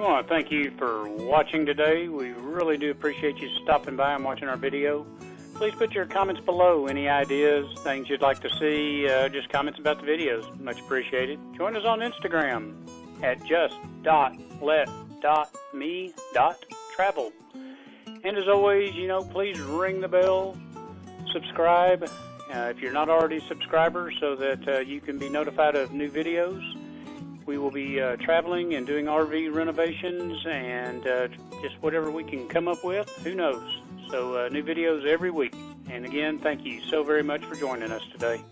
We want to thank you for watching today. We really do appreciate you stopping by and watching our video. Please put your comments below. Any ideas, things you'd like to see, just comments about the videos. Much appreciated. Join us on Instagram at just.let.me.travel. And as always, please ring the bell, subscribe if you're not already a subscriber so that you can be notified of new videos. We will be traveling and doing RV renovations and just whatever we can come up with, who knows. So new videos every week. And again, thank you so very much for joining us today.